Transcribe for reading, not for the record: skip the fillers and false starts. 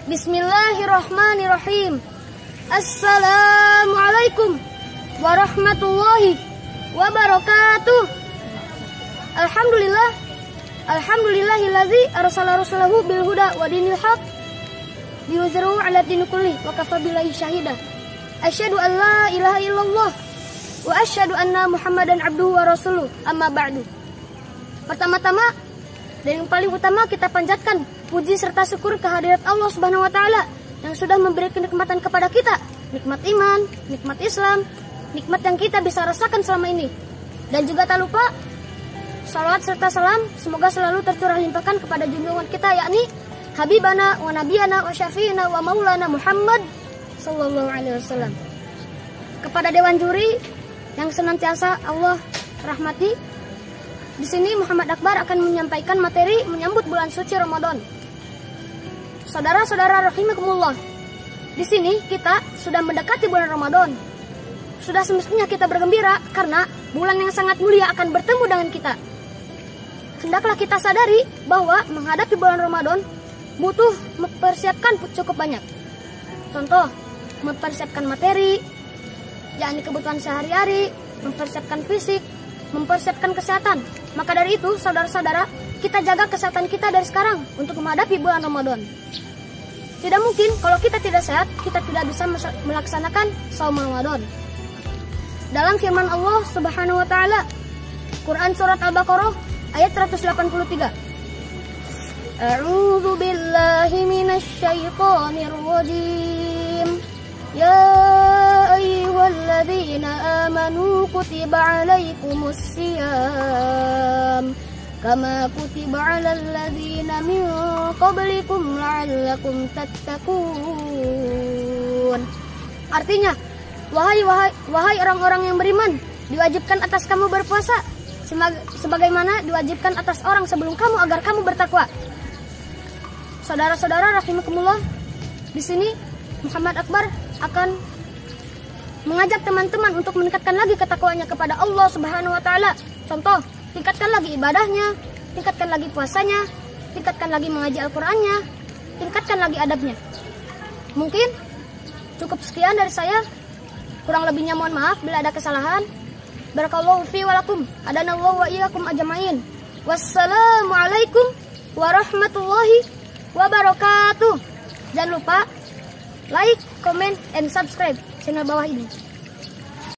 Bismillahirrahmanirrahim. Assalamualaikum warahmatullahi wabarakatuh. Alhamdulillahillazi arsala rasulahu bil huda wa dinil haq liyuzhiru 'ala dini kulli wa kafa billahi syahida. Asyhadu an la ilaha illallah wa asyhadu anna Muhammadan abduhu wa rasuluh. Amma ba'du. Pertama-tama dan yang paling utama kita panjatkan puji serta syukur kehadirat Allah Subhanahu wa taala yang sudah memberikan kenikmatan kepada kita, nikmat iman, nikmat Islam, nikmat yang kita bisa rasakan selama ini. Dan juga tak lupa salawat serta salam semoga selalu tercurah limpahkan kepada junjungan kita, yakni Habibana wa Nabiyana wa Syafi'ina wa Maulana Muhammad sallallahu alaihi wasallam. Kepada dewan juri yang senantiasa Allah rahmati, di sini Muhammad Akbar akan menyampaikan materi menyambut bulan suci Ramadan. Saudara-saudara rahimakumullah, di sini kita sudah mendekati bulan Ramadan. Sudah semestinya kita bergembira karena bulan yang sangat mulia akan bertemu dengan kita. Hendaklah kita sadari bahwa menghadapi bulan Ramadan butuh mempersiapkan cukup banyak. Contoh, mempersiapkan materi, yakni kebutuhan sehari-hari, mempersiapkan fisik, mempersiapkan kesehatan. Maka dari itu, saudara-saudara, kita jaga kesehatan kita dari sekarang untuk menghadapi bulan Ramadan. Tidak mungkin kalau kita tidak sehat, kita tidak bisa melaksanakan saum Ramadan. Dalam firman Allah Subhanahu wa taala, Quran surat Al-Baqarah ayat 183. A'udzu billahi minasy syaithanir rajim. Ya ayyuhalladzina amanu kutiba 'alaikumus shiyam kama kutiba 'alal ladzina min qablikum la'allakum tattaqun. Artinya, wahai orang-orang yang beriman, diwajibkan atas kamu berpuasa sebagaimana diwajibkan atas orang sebelum kamu agar kamu bertakwa. Saudara-saudara rahimakumullah, di sini Muhammad Akbar akan mengajak teman-teman untuk meningkatkan lagi ketakwaannya kepada Allah Subhanahu wa taala. Contoh, tingkatkan lagi ibadahnya, tingkatkan lagi puasanya, tingkatkan lagi mengaji Al-Qur'annya, tingkatkan lagi adabnya. Mungkin cukup sekian dari saya. Kurang lebihnya mohon maaf bila ada kesalahan. Barakallahu fi wa lakum. Adanallahu wa iyyakum ajmain. Wassalamualaikum warahmatullahi wabarakatuh. Jangan lupa like, comment, and subscribe channel bawah ini.